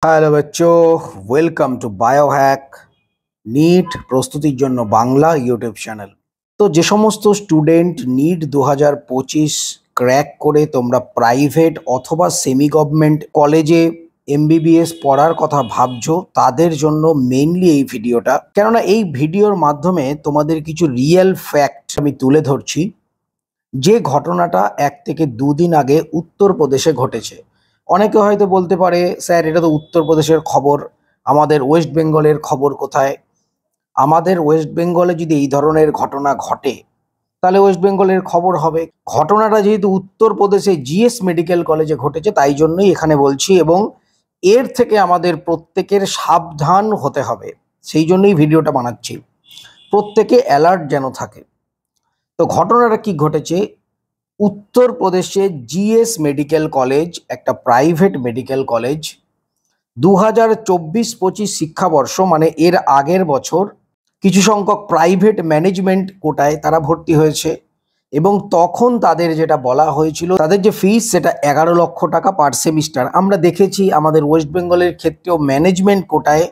Hello बच्चों, welcome to biohack NEET প্রস্তুতির জন্য বাংলা ইউটিউব চ্যানেল। তো যে সমস্ত স্টুডেন্ট নিট 2025 ক্র্যাক করে তোমরা প্রাইভেট অথবা সেমি গভর্নমেন্ট কলেজে এমবিবিএস পড়ার কথা ভাবছো, তাদের জন্য মেইনলি এই ভিডিওটা। কেননা এই ভিডিওর মাধ্যমে তোমাদের কিছু রিয়েল ফ্যাক্ট আমি তুলে ধরছি, যে ঘটনাটা 1 থেকে 2 দিন আগে উত্তরপ্রদেশে ঘটেছে। অনেকে হয়তো বলতে পারে, স্যার এটা তো উত্তরপ্রদেশের খবর, আমাদের ওয়েস্ট বেঙ্গলের খবর কোথায়? আমাদের ওয়েস্ট বেঙ্গলে যদি এই ধরনের ঘটনা ঘটে তাহলে ওয়েস্ট বেঙ্গলের খবর হবে। ঘটনাটা যেহেতু উত্তরপ্রদেশে জিএস মেডিকেল কলেজে ঘটেছে, তাই জন্যই এখানে বলছি, এবং এর থেকে আমাদের প্রত্যেকের সাবধান হতে হবে, সেই জন্যই ভিডিওটা বানাচ্ছি, প্রত্যেকে অ্যালার্ট যেন থাকে। তো ঘটনাটা কি ঘটেছে, উত্তরপ্রদেশে জিএস মেডিকেল কলেজ একটা প্রাইভেট মেডিকেল কলেজ 2024-25 শিক্ষাবর্ষ মানে এর আগের বছর কিছু সংখ্যক প্রাইভেট ম্যানেজমেন্ট কোটায় তারা ভর্তি হয়েছে, এবং তখন তাদের যেটা বলা হয়েছিল, তাদের যে ফিস সেটা 11 লক্ষ টাকা পার সেমিস্টার। আমরা দেখেছি আমাদের ওয়েস্ট বেঙ্গলের ক্ষেত্রেও ম্যানেজমেন্ট কোটায়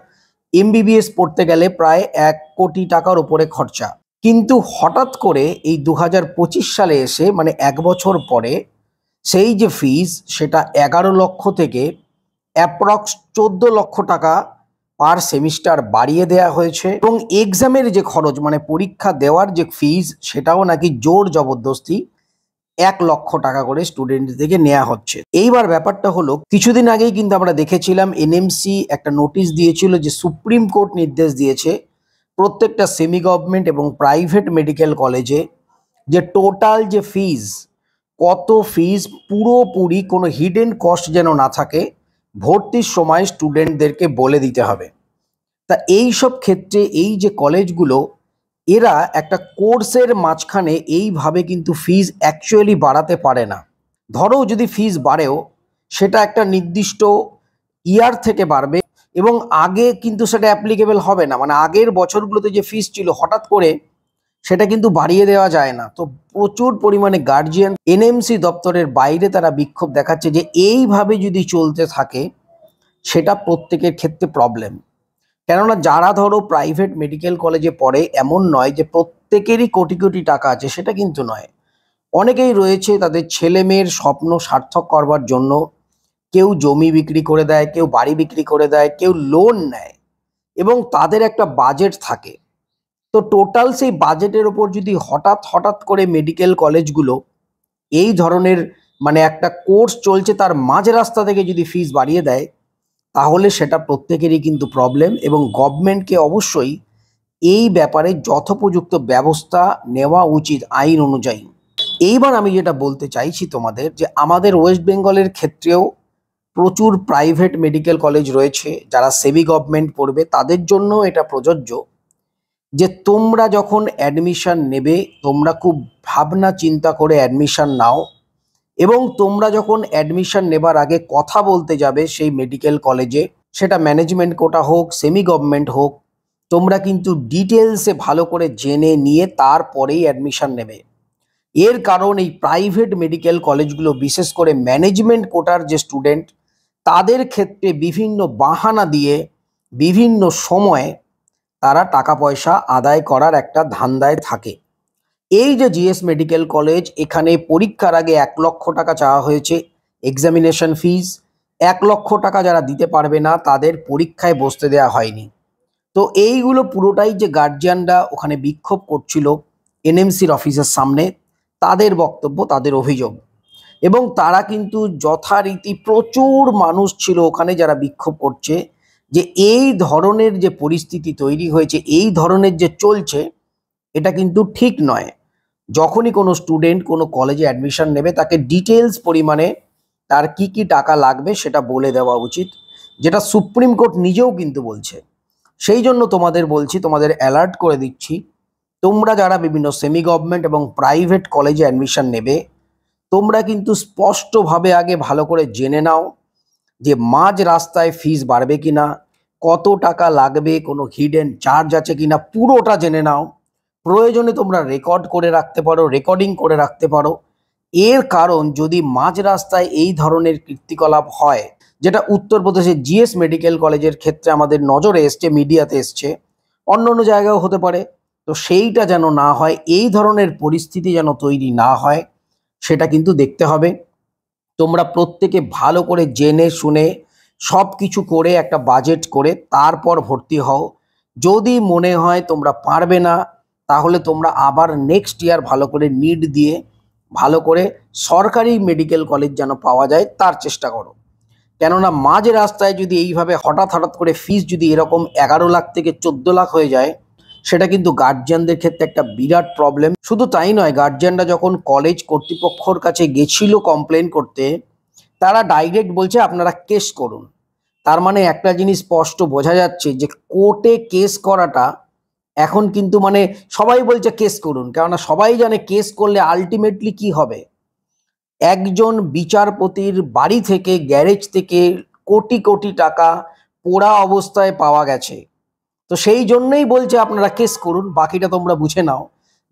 এমবিবিএস পড়তে গেলে প্রায় 1 কোটি টাকার উপরে খরচা। কিন্তু হঠাৎ করে এই 2025 সালে এসে মানে 1 বছর পরে সেই যে ফিস সেটা 11 লক্ষ থেকে অ্যাপ্রক্স 14 লক্ষ টাকা পার সেমিস্টার বাড়িয়ে দেওয়া হয়েছে, এবং এক্সামের যে খরচ মানে পরীক্ষা দেওয়ার যে ফিস সেটাও নাকি জোর জবরদস্তি 1 লক্ষ টাকা করে স্টুডেন্ট থেকে নেওয়া হচ্ছে। এইবার ব্যাপারটা হলো, কিছুদিন আগেই কিন্তু আমরা দেখেছিলাম এনএমসি একটা নোটিশ দিয়েছিল যে সুপ্রিম কোর্ট নির্দেশ দিয়েছে প্রত্যেকটা সেমি গভর্নমেন্ট এবং প্রাইভেট মেডিকেল কলেজে যে টোটাল যে ফিজ, কত ফিজ পুরোপুরি কোনো হিডেন কস্ট যেন না থাকে, ভর্তির সময় স্টুডেন্টদেরকে বলে দিতে হবে। তা এই সব ক্ষেত্রে এই যে কলেজগুলো, এরা একটা কোর্সের মাঝখানে এইভাবে কিন্তু ফিজ অ্যাকচুয়ালি বাড়াতে পারে না। ধরো যদি ফিজ বাড়েও সেটা একটা নির্দিষ্ট ইয়ার থেকে বাড়বে, এবং আগে কিন্তু সেটা অ্যাপ্লিকেবল হবে না, মানে আগের বছরগুলোতে যে ফিজ ছিল হঠাৎ করে সেটা কিন্তু বাড়িয়ে দেওয়া যায় না। তো প্রচুর পরিমাণে গার্জিয়ান এনএমসি দপ্তরের বাইরে তারা বিক্ষোভ দেখাচ্ছে যে এইভাবে যদি চলতে থাকে সেটা প্রত্যেকের ক্ষেত্রে প্রবলেম। কেননা যারা ধরো প্রাইভেট মেডিকেল কলেজে পড়ে, এমন নয় যে প্রত্যেকেরই কোটি কোটি টাকা আছে, সেটা কিন্তু নয়। অনেকেই রয়েছে তাদের ছেলে মেয়ের স্বপ্ন সার্থক করবার জন্য কেউ জমি বিক্রি করে দেয়, কেউ বাড়ি বিক্রি করে দেয়, কেউ লোন নেয়, এবং তাদের একটা বাজেট থাকে। তো টোটাল সেই বাজেটের ওপর যদি হঠাৎ হঠাৎ করে মেডিকেল কলেজগুলো এই ধরনের মানে একটা কোর্স চলছে তার মাঝ রাস্তা থেকে যদি ফিস বাড়িয়ে দেয়, তাহলে সেটা প্রত্যেকেরই কিন্তু প্রবলেম, এবং গভর্নমেন্টকে অবশ্যই এই ব্যাপারে যথোপযুক্ত ব্যবস্থা নেওয়া উচিত আইন অনুযায়ী। এইবার আমি যেটা বলতে চাইছি তোমাদের, যে আমাদের ওয়েস্ট বেঙ্গলের ক্ষেত্রেও প্রচুর প্রাইভেট মেডিকেল কলেজ রয়েছে, যারা সেমি গভর্নমেন্ট পড়বে তাদের জন্য এটা প্রযোজ্য যে তোমরা যখন অ্যাডমিশন নেবে তোমরা খুব ভাবনা চিন্তা করে অ্যাডমিশন নাও, এবং তোমরা যখন অ্যাডমিশন নেবার আগে কথা বলতে যাবে সেই মেডিকেল কলেজে, সেটা ম্যানেজমেন্ট কোটা হোক সেমি গভর্নমেন্ট হোক, তোমরা কিন্তু ডিটেলসে ভালো করে জেনে নিয়ে তারপরেই অ্যাডমিশন নেবে। এর কারণ এই প্রাইভেট মেডিকেল কলেজগুলো বিশেষ করে ম্যানেজমেন্ট কোটার যে স্টুডেন্ট, তাদের ক্ষেত্রে বিভিন্ন বাহানা দিয়ে বিভিন্ন সময়ে তারা টাকা পয়সা আদায় করার একটা ধান্দায় থাকে। এই যে জিএস মেডিকেল কলেজ, এখানে পরীক্ষার আগে 1 লক্ষ টাকা চাওয়া হয়েছে এক্সামিনেশন ফিজ। 1 লক্ষ টাকা যারা দিতে পারবে না তাদের পরীক্ষায় বসতে দেওয়া হয়নি। তো এইগুলো পুরোটাই যে গার্জিয়ানরা ওখানে বিক্ষোভ করছিল এনএমসির অফিসের সামনে, তাদের বক্তব্য, তাদের অভিযোগ, এবং তারা কিন্তু যথারীতি প্রচুর মানুষ ছিল ওখানে যারা বিক্ষোভ করছে যে এই ধরনের যে পরিস্থিতি তৈরি হয়েছে, এই ধরনের যে চলছে, এটা কিন্তু ঠিক নয়। যখনই কোনো স্টুডেন্ট কোনো কলেজে অ্যাডমিশন নেবে তাকে ডিটেলস পরিমাণে তার কি কি টাকা লাগবে সেটা বলে দেওয়া উচিত, যেটা সুপ্রিম কোর্ট নিজেও কিন্তু বলছে। সেই জন্য তোমাদের বলছি, তোমাদের অ্যালার্ট করে দিচ্ছি, তোমরা যারা বিভিন্ন সেমি গভর্নমেন্ট এবং প্রাইভেট কলেজে অ্যাডমিশন নেবে, তোমরা কিন্তু স্পষ্টভাবে আগে ভালো করে জেনে নাও যে মাঝ রাস্তায় ফিস বাড়বে কিনা, কত টাকা লাগবে, কোনো হিডেন চার্জ আছে কিনা, পুরোটা জেনে নাও। প্রয়োজনে তোমরা রেকর্ড করে রাখতে পারো, রেকর্ডিং করে রাখতে পারো। এর কারণ যদি মাঝ রাস্তায় এই ধরনের কীর্তিকলাপ হয় যেটা উত্তরপ্রদেশের জিএস মেডিকেল কলেজের ক্ষেত্রে আমাদের নজরে এসছে, মিডিয়াতে এসছে, অন্য অন্য জায়গায়ও হতে পারে। তো সেইটা যেন না হয়, এই ধরনের পরিস্থিতি যেন তৈরি না হয়, সেটা কিন্তু দেখতে হবে। তোমরা প্রত্যেকে ভালো করে জেনে শুনে সব কিছু করে একটা বাজেট করে তারপর ভর্তি হও। যদি মনে হয় তোমরা পারবে না, তাহলে তোমরা আবার নেক্সট ইয়ার ভালো করে নিট দিয়ে ভালো করে সরকারি মেডিকেল কলেজ যেন পাওয়া যায় তার চেষ্টা করো। কেননা মাঝ রাস্তায় যদি এইভাবে হঠাৎ হঠাৎ করে ফিস যদি এরকম 11 লাখ থেকে 14 লাখ হয়ে যায়, সেটা কিন্তু গার্জিয়ানদের ক্ষেত্রে একটা বিরাট প্রবলেম। শুধু তাই নয়, গার্জিয়ানরা যখন কলেজ কর্তৃপক্ষর কাছে গেছিল কমপ্লেন করতে, তারা ডাইরেক্ট বলছে আপনারা কেস করুন। তার মানে একটা জিনিস স্পষ্ট বোঝা যাচ্ছে যে কোর্টে কেস করাটা এখন কিন্তু মানে সবাই বলছে কেস করুন, কেননা সবাই জানে কেস করলে আলটিমেটলি কি হবে। একজন বিচারপতির বাড়ি থেকে, গ্যারেজ থেকে কোটি কোটি টাকা পোড়া অবস্থায় পাওয়া গেছে। তো সেই জন্যই বলছে আপনারা কেস করুন, বাকিটা তোমরা বুঝে নাও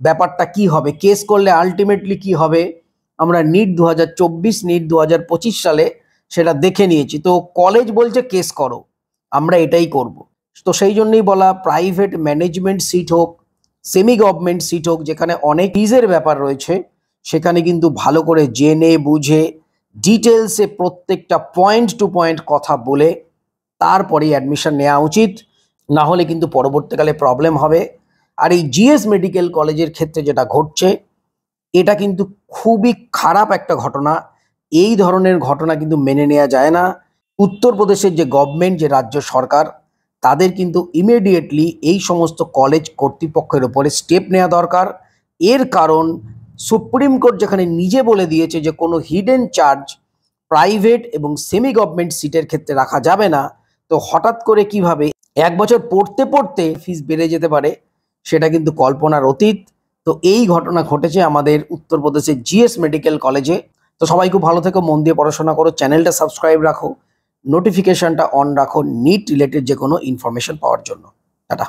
ব্যাপারটা কি হবে। কেস করলে আলটিমেটলি কি হবে আমরা নিট 2024, নিট 2025 সালে সেটা দেখে নিয়েছি। তো কলেজ বলছে কেস করো, আমরা এটাই করব। তো সেই জন্যই বলা, প্রাইভেট ম্যানেজমেন্ট সিট হোক, সেমি গভর্নমেন্ট সিট হোক, যেখানে অনেক ফিজের ব্যাপার রয়েছে, সেখানে কিন্তু ভালো করে জেনে বুঝে ডিটেলসে প্রত্যেকটা পয়েন্ট টু পয়েন্ট কথা বলে তারপরেই অ্যাডমিশন নেওয়া উচিত, না হলে কিন্তু পরবর্তীকালে প্রবলেম হবে। আর এই জিএস মেডিকেল কলেজের ক্ষেত্রে যেটা ঘটছে, এটা কিন্তু খুবই খারাপ একটা ঘটনা। এই ধরনের ঘটনা কিন্তু মেনে নেওয়া যায় না। উত্তরপ্রদেশের যে গভর্নমেন্ট, যে রাজ্য সরকার, তাদের কিন্তু ইমিডিয়েটলি এই সমস্ত কলেজ কর্তৃপক্ষের উপরে স্টেপ নেওয়া দরকার। এর কারণ সুপ্রিম কোর্ট যেখানে নিজে বলে দিয়েছে যে কোনো হিডেন চার্জ প্রাইভেট এবং সেমি গভর্নমেন্ট সিটের ক্ষেত্রে রাখা যাবে না, তো হঠাৎ করে কিভাবে 1 বছর পড়তে পড়তে ফিস বেড়ে যেতে পারে, সেটা কিন্তু কল্পনার অতীত। তো এই ঘটনা ঘটেছে আমাদের উত্তরপ্রদেশের জিএস মেডিকেল কলেজে। তো সবাই খুব ভালো থেকো, মন দিয়ে পড়াশোনা করো, চ্যানেলটা সাবস্ক্রাইব রাখো, নোটিফিকেশনটা অন রাখো নিট রিলেটেড যে কোনো ইনফরমেশন পাওয়ার জন্য। টাটা।